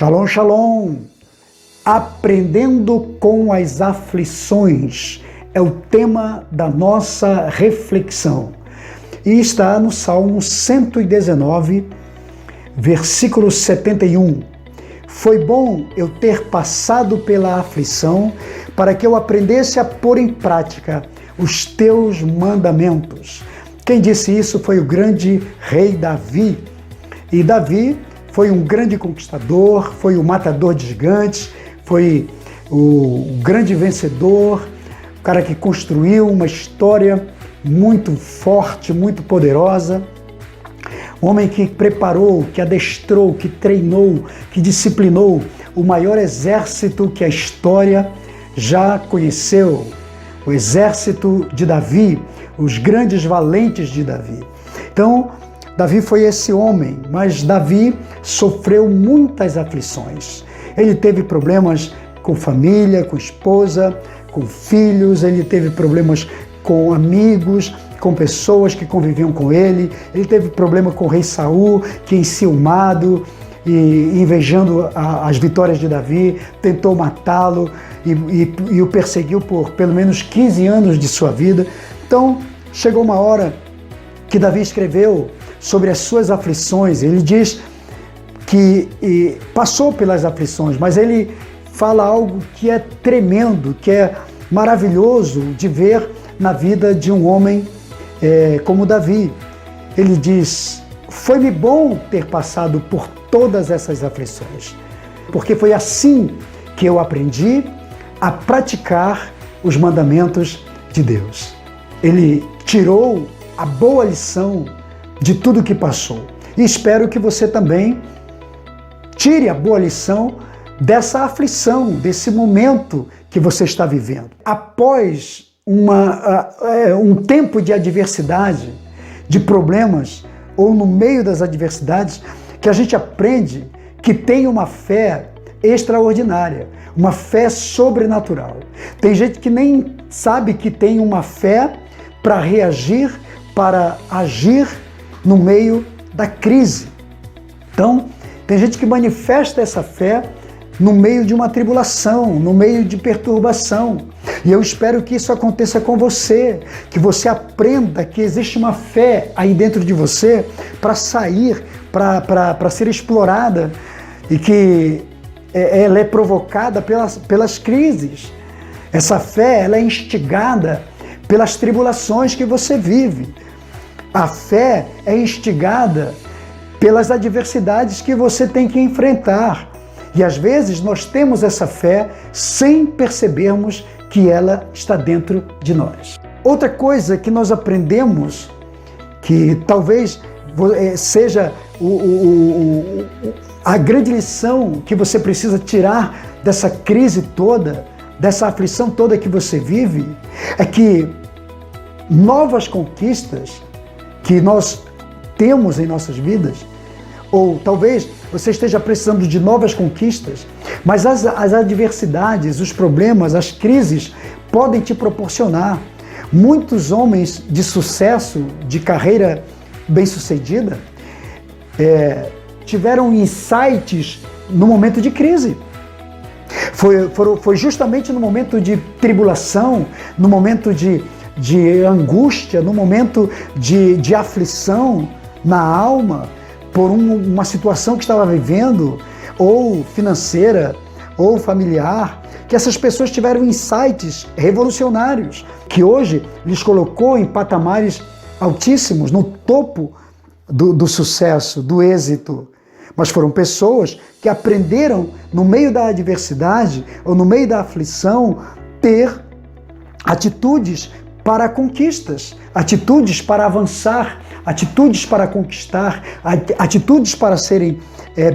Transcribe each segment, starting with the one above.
Shalom, shalom! Aprendendo com as aflições é o tema da nossa reflexão. E está no Salmo 119, versículo 71. Foi bom eu ter passado pela aflição para que eu aprendesse a pôr em prática os teus mandamentos. Quem disse isso foi o grande rei Davi. E Davi foi um grande conquistador, foi o matador de gigantes, foi o grande vencedor, o cara que construiu uma história muito forte, muito poderosa. Um homem que preparou, que adestrou, que treinou, que disciplinou o maior exército que a história já conheceu. O exército de Davi, os grandes valentes de Davi. Então, Davi foi esse homem, mas Davi sofreu muitas aflições. Ele teve problemas com família, com esposa, com filhos, ele teve problemas com amigos, com pessoas que conviviam com ele, ele teve problema com o rei Saul, que enciumado e invejando as vitórias de Davi, tentou matá-lo e o perseguiu por pelo menos 15 anos de sua vida. Então, chegou uma hora que Davi escreveu sobre as suas aflições. Ele diz que passou pelas aflições, mas ele fala algo que é tremendo, que é maravilhoso de ver na vida de um homem como Davi. Ele diz: foi-me bom ter passado por todas essas aflições, porque foi assim que eu aprendi a praticar os mandamentos de Deus. Ele tirou a boa lição de tudo que passou. E espero que você também tire a boa lição dessa aflição, desse momento que você está vivendo. Após um tempo de adversidade, de problemas, ou no meio das adversidades, que a gente aprende que tem uma fé extraordinária, uma fé sobrenatural. Tem gente que nem sabe que tem uma fé para reagir, para agir no meio da crise. Então, tem gente que manifesta essa fé no meio de uma tribulação, no meio de perturbação. E eu espero que isso aconteça com você, que você aprenda que existe uma fé aí dentro de você para sair, para ser explorada, e que ela é provocada pelas crises. Essa fé, ela é instigada pelas tribulações que você vive. A fé é instigada pelas adversidades que você tem que enfrentar. E às vezes nós temos essa fé sem percebermos que ela está dentro de nós. Outra coisa que nós aprendemos, que talvez seja a grande lição que você precisa tirar dessa crise toda, dessa aflição toda que você vive, é que novas conquistas que nós temos em nossas vidas, ou talvez você esteja precisando de novas conquistas, mas as adversidades, os problemas, as crises podem te proporcionar. Muitos homens de sucesso, de carreira bem-sucedida, tiveram insights no momento de crise. Foi justamente no momento de tribulação, no momento de angústia, no momento de aflição na alma, por uma situação que estava vivendo, ou financeira, ou familiar, que essas pessoas tiveram insights revolucionários, que hoje lhes colocou em patamares altíssimos, no topo do sucesso, do êxito. Mas foram pessoas que aprenderam, no meio da adversidade, ou no meio da aflição, ter atitudes para conquistas, atitudes para avançar, atitudes para conquistar, atitudes para serem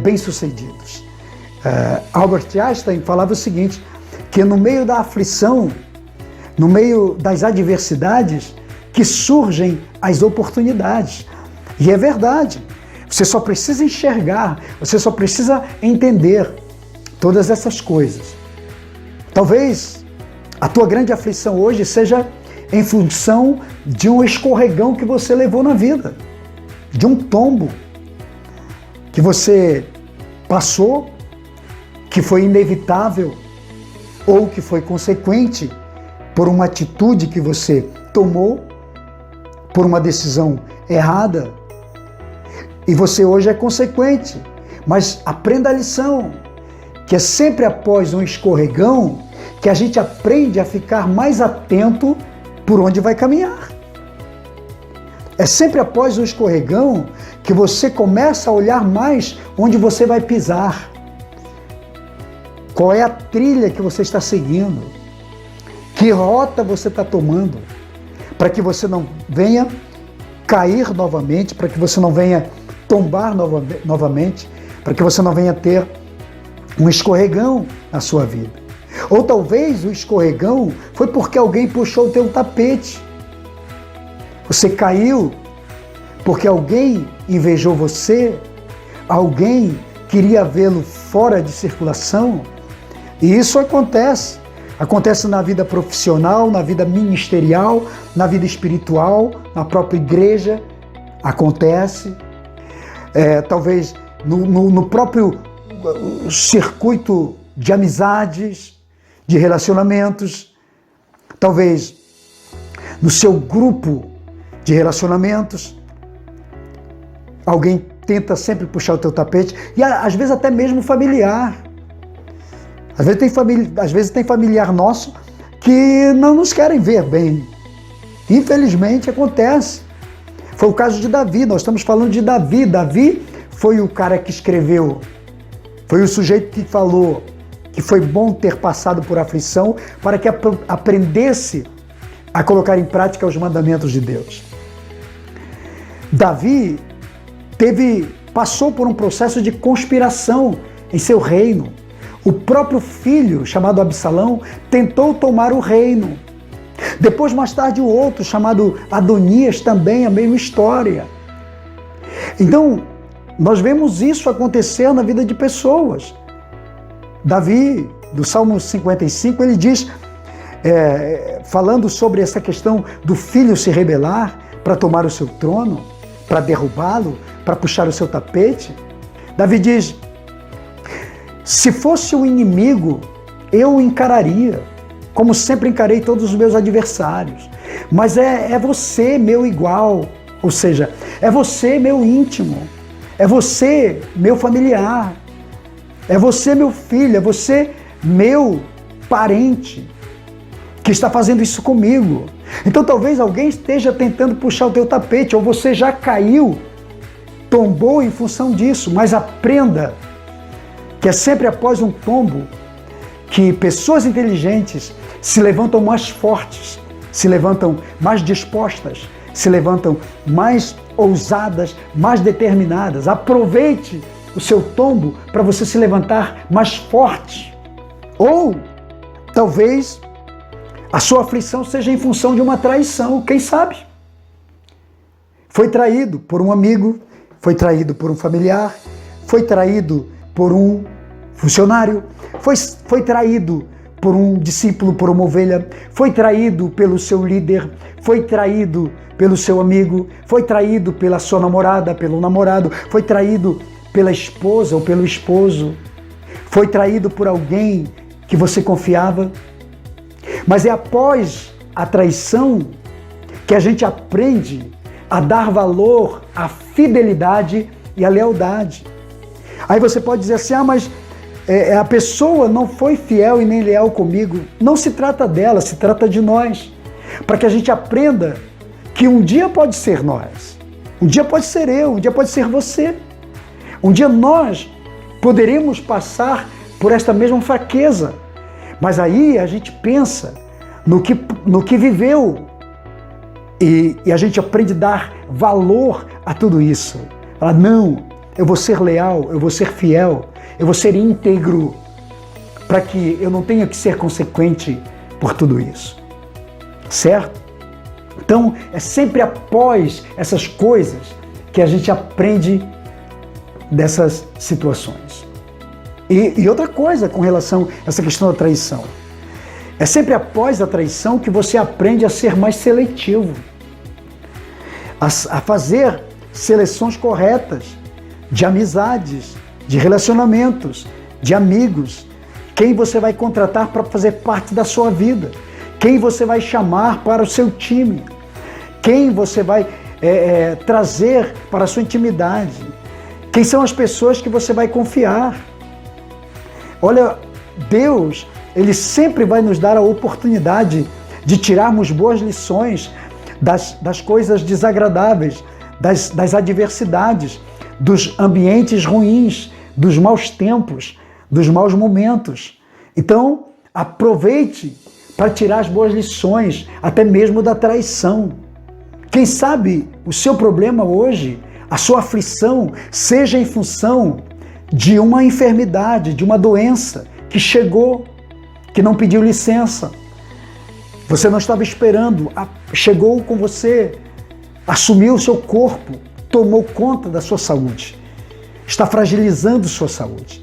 bem-sucedidos. Albert Einstein falava o seguinte, que no meio da aflição, no meio das adversidades, que surgem as oportunidades. E é verdade. Você só precisa enxergar, você só precisa entender todas essas coisas. Talvez a tua grande aflição hoje seja em função de um escorregão que você levou na vida, de um tombo que você passou que foi inevitável ou que foi consequente por uma atitude que você tomou, por uma decisão errada, e você hoje é consequente. Mas aprenda a lição, que é sempre após um escorregão que a gente aprende a ficar mais atento por onde vai caminhar. É sempre após um escorregão que você começa a olhar mais onde você vai pisar. Qual é a trilha que você está seguindo? Que rota você está tomando? Para que você não venha cair novamente, para que você não venha tombar novamente, para que você não venha ter um escorregão na sua vida. Ou talvez o escorregão foi porque alguém puxou o teu tapete. Você caiu porque alguém invejou você, alguém queria vê-lo fora de circulação. E isso acontece. Acontece na vida profissional, na vida ministerial, na vida espiritual, na própria igreja. Acontece. Talvez no próprio circuito de amizades, de relacionamentos. Talvez no seu grupo de relacionamentos. Alguém tenta sempre puxar o teu tapete. E às vezes até mesmo familiar. Às vezes tem familiar nosso que não nos querem ver bem. Infelizmente acontece. Foi o caso de Davi, nós estamos falando de Davi. Davi foi o cara que escreveu, foi o sujeito que falou que foi bom ter passado por aflição para que aprendesse a colocar em prática os mandamentos de Deus. Davi passou por um processo de conspiração em seu reino. O próprio filho, chamado Absalão, tentou tomar o reino. Depois, mais tarde, o outro, chamado Adonias, também a mesma história. Então, nós vemos isso acontecer na vida de pessoas. Davi, do Salmo 55, ele diz, falando sobre essa questão do filho se rebelar para tomar o seu trono, para derrubá-lo, para puxar o seu tapete. Davi diz: se fosse o inimigo, eu o encararia, como sempre encarei todos os meus adversários. Mas é você, meu igual, ou seja, é você, meu íntimo, é você, meu familiar, é você, meu filho, é você, meu parente, que está fazendo isso comigo. Então talvez alguém esteja tentando puxar o teu tapete, ou você já caiu, tombou em função disso, mas aprenda que é sempre após um tombo que pessoas inteligentes se levantam mais fortes, se levantam mais dispostas, se levantam mais ousadas, mais determinadas. Aproveite o seu tombo para você se levantar mais forte. Ou talvez a sua aflição seja em função de uma traição, quem sabe? Foi traído por um amigo, foi traído por um familiar, foi traído por um funcionário, foi traído por um discípulo, por uma ovelha, foi traído pelo seu líder, foi traído pelo seu amigo, foi traído pela sua namorada, pelo namorado, foi traído pela esposa ou pelo esposo, foi traído por alguém que você confiava. Mas é após a traição que a gente aprende a dar valor à fidelidade e à lealdade. Aí você pode dizer assim, mas a pessoa não foi fiel e nem leal comigo. Não se trata dela, se trata de nós. Para que a gente aprenda que um dia pode ser nós, um dia pode ser eu, um dia pode ser você. Um dia nós poderemos passar por esta mesma fraqueza. Mas aí a gente pensa no que viveu e a gente aprende a dar valor a tudo isso. Fala, não, eu vou ser leal, eu vou ser fiel, eu vou ser íntegro, para que eu não tenha que ser consequente por tudo isso. Certo? Então, é sempre após essas coisas que a gente aprende dessas situações. E outra coisa com relação a essa questão da traição. É sempre após a traição que você aprende a ser mais seletivo, a fazer seleções corretas de amizades, de relacionamentos, de amigos, quem você vai contratar para fazer parte da sua vida, quem você vai chamar para o seu time, quem você vai trazer para a sua intimidade, quem são as pessoas que você vai confiar. Olha, Deus, Ele sempre vai nos dar a oportunidade de tirarmos boas lições das coisas desagradáveis, das adversidades, dos ambientes ruins, dos maus tempos, dos maus momentos. Então, aproveite para tirar as boas lições, até mesmo da traição. Quem sabe o seu problema hoje, a sua aflição, seja em função de uma enfermidade, de uma doença que chegou, que não pediu licença. Você não estava esperando, chegou com você, assumiu o seu corpo, tomou conta da sua saúde, está fragilizando sua saúde.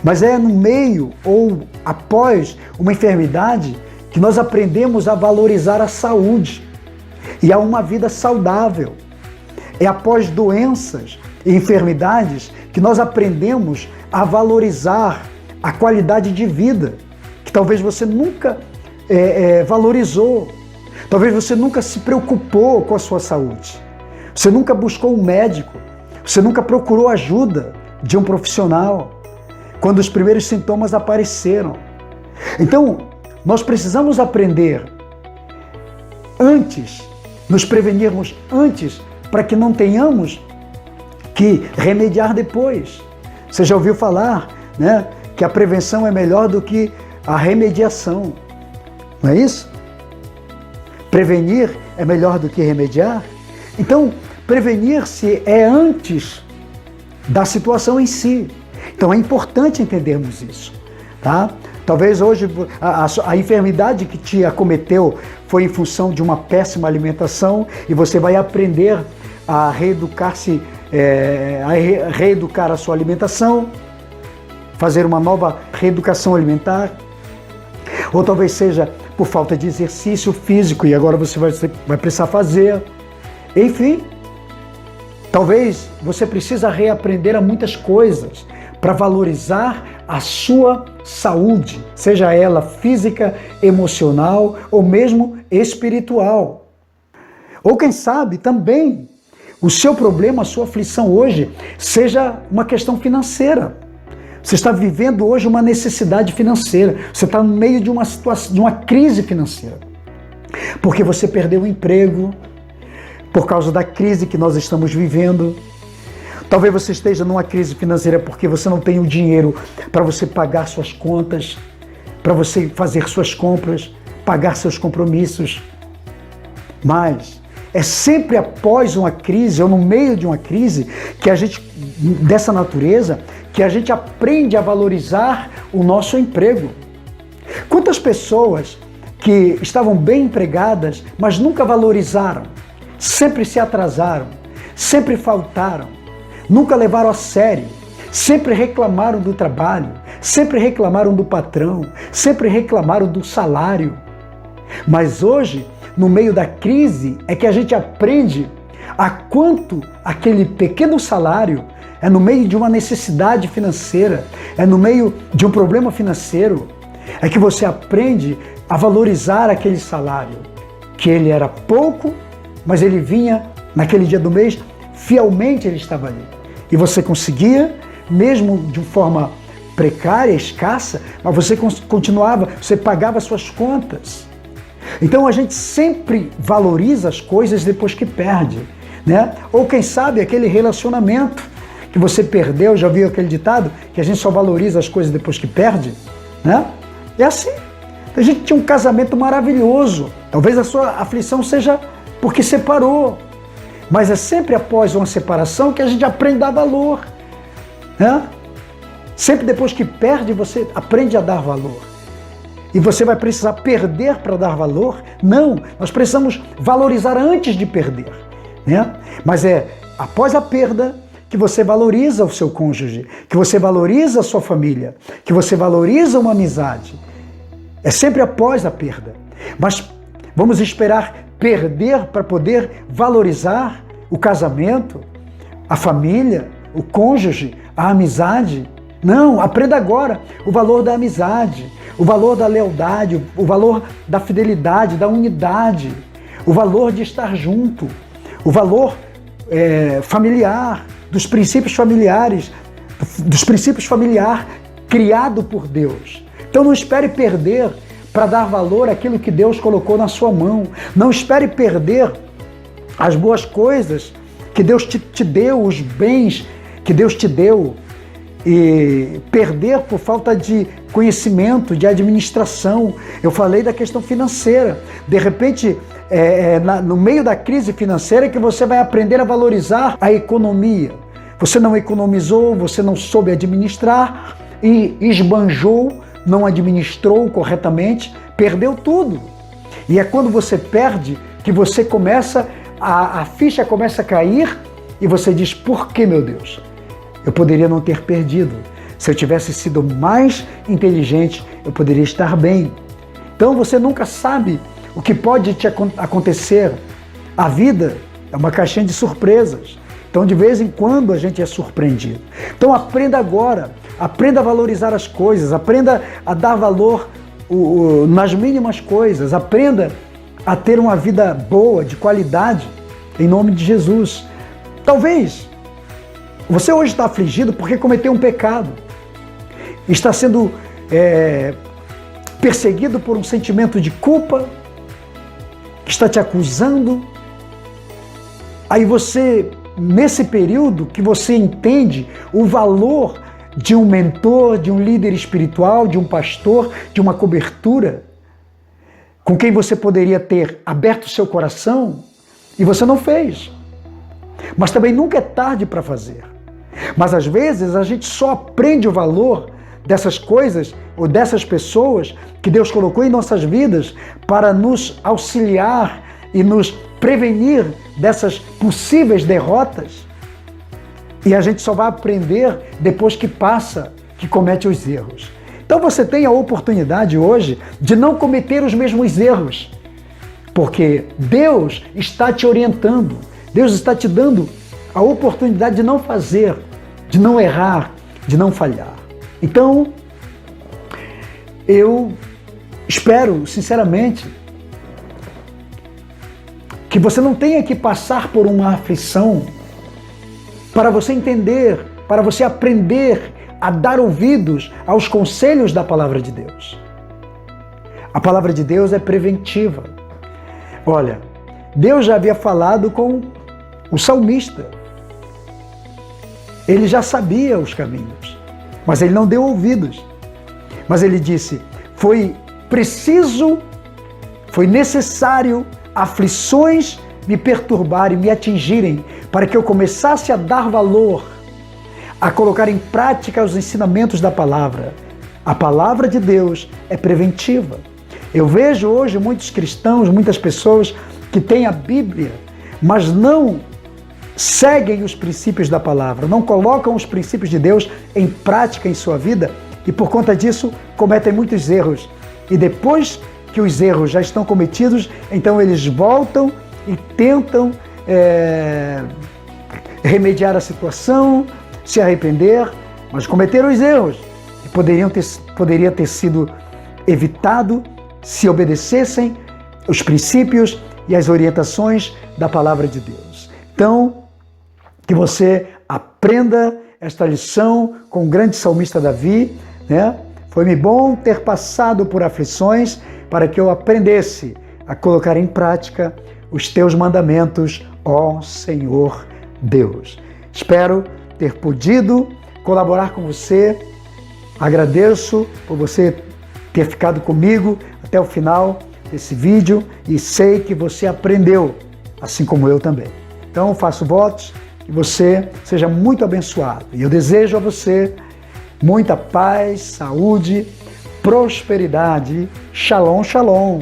Mas é no meio ou após uma enfermidade que nós aprendemos a valorizar a saúde e a uma vida saudável. É após doenças e enfermidades que nós aprendemos a valorizar a qualidade de vida, que talvez você nunca valorizou, talvez você nunca se preocupou com a sua saúde, você nunca buscou um médico, você nunca procurou ajuda de um profissional quando os primeiros sintomas apareceram. Então, nós precisamos aprender antes, nos prevenirmos antes, para que não tenhamos que remediar depois. Você já ouviu falar, né, que a prevenção é melhor do que a remediação, não é isso? Prevenir é melhor do que remediar? Então, prevenir-se é antes da situação em si. Então é importante entendermos isso, tá? Talvez hoje a enfermidade que te acometeu foi em função de uma péssima alimentação e você vai aprender a reeducar-se, a reeducar a sua alimentação, fazer uma nova reeducação alimentar. Ou talvez seja por falta de exercício físico e agora você vai precisar fazer. Enfim, talvez você precisa reaprender a muitas coisas para valorizar a sua saúde, seja ela física, emocional ou mesmo espiritual. Ou quem sabe também o seu problema, a sua aflição hoje seja uma questão financeira. Você está vivendo hoje uma necessidade financeira, você está no meio de uma situação, de uma crise financeira, porque você perdeu o emprego por causa da crise que nós estamos vivendo. Talvez você esteja numa crise financeira porque você não tem o dinheiro para você pagar suas contas, para você fazer suas compras, pagar seus compromissos. Mas é sempre após uma crise ou no meio de uma crise que a gente, dessa natureza, que a gente aprende a valorizar o nosso emprego. Quantas pessoas que estavam bem empregadas, mas nunca valorizaram, sempre se atrasaram, sempre faltaram, nunca levaram a sério, sempre reclamaram do trabalho, sempre reclamaram do patrão, sempre reclamaram do salário. Mas hoje, no meio da crise, é que a gente aprende a quanto aquele pequeno salário é no meio de uma necessidade financeira, é no meio de um problema financeiro, é que você aprende a valorizar aquele salário, que ele era pouco, mas ele vinha naquele dia do mês, fielmente ele estava ali. E você conseguia, mesmo de forma precária, escassa, mas você continuava, você pagava suas contas. Então a gente sempre valoriza as coisas depois que perde, né? Ou quem sabe aquele relacionamento que você perdeu, já viu aquele ditado? Que a gente só valoriza as coisas depois que perde, né? É assim. A gente tinha um casamento maravilhoso. Talvez a sua aflição seja porque separou. Mas é sempre após uma separação que a gente aprende a dar valor, né? Sempre depois que perde, você aprende a dar valor. E você vai precisar perder para dar valor? Não, nós precisamos valorizar antes de perder, né? Mas é após a perda que você valoriza o seu cônjuge, que você valoriza a sua família, que você valoriza uma amizade. É sempre após a perda. Mas vamos esperar perder para poder valorizar o casamento, a família, o cônjuge, a amizade. Não, aprenda agora o valor da amizade, o valor da lealdade, o valor da fidelidade, da unidade, o valor de estar junto, o valor familiar, dos princípios familiares criado por Deus. Então não espere perder para dar valor àquilo que Deus colocou na sua mão. Não espere perder as boas coisas que Deus te deu, os bens que Deus te deu, e perder por falta de conhecimento, de administração. Eu falei da questão financeira. De repente, no meio da crise financeira, que você vai aprender a valorizar a economia. Você não economizou, você não soube administrar e esbanjou, não administrou corretamente, perdeu tudo. E é quando você perde que você começa, a ficha começa a cair e você diz: por que, meu Deus? Eu poderia não ter perdido. Se eu tivesse sido mais inteligente, eu poderia estar bem. Então você nunca sabe o que pode te acontecer. A vida é uma caixinha de surpresas. Então de vez em quando a gente é surpreendido. Então aprenda agora, aprenda a valorizar as coisas, aprenda a dar valor nas mínimas coisas, aprenda a ter uma vida boa, de qualidade, em nome de Jesus. Talvez você hoje está afligido porque cometeu um pecado, está sendo perseguido por um sentimento de culpa, que está te acusando. Aí você, nesse período que você entende o valor de um mentor, de um líder espiritual, de um pastor, de uma cobertura, com quem você poderia ter aberto seu coração, e você não fez. Mas também nunca é tarde para fazer. Mas às vezes a gente só aprende o valor dessas coisas ou dessas pessoas que Deus colocou em nossas vidas para nos auxiliar e nos prevenir dessas possíveis derrotas. E a gente só vai aprender depois que passa, que comete os erros. Então você tem a oportunidade hoje de não cometer os mesmos erros, porque Deus está te orientando, Deus está te dando a oportunidade de não fazer, de não errar, de não falhar. Então, eu espero, sinceramente, que você não tenha que passar por uma aflição para você entender, para você aprender a dar ouvidos aos conselhos da palavra de Deus. A palavra de Deus é preventiva. Olha, Deus já havia falado com o salmista. Ele já sabia os caminhos, mas ele não deu ouvidos. Mas ele disse: foi necessário aflições me perturbarem, me atingirem, para que eu começasse a dar valor, a colocar em prática os ensinamentos da palavra. A palavra de Deus é preventiva. Eu vejo hoje muitos cristãos, muitas pessoas que têm a Bíblia, mas não seguem os princípios da palavra, não colocam os princípios de Deus em prática em sua vida e por conta disso cometem muitos erros. E depois que os erros já estão cometidos, então eles voltam e tentam remediar a situação, se arrepender, mas cometeram os erros que poderia ter sido evitado se obedecessem os princípios e as orientações da palavra de Deus. Então, que você aprenda esta lição com o grande salmista Davi, né? Foi-me bom ter passado por aflições para que eu aprendesse a colocar em prática os teus mandamentos, ó Senhor Deus. Espero ter podido colaborar com você. Agradeço por você ter ficado comigo até o final desse vídeo e sei que você aprendeu, assim como eu também. Então, faço votos que você seja muito abençoado. E eu desejo a você muita paz, saúde, prosperidade. Shalom, shalom.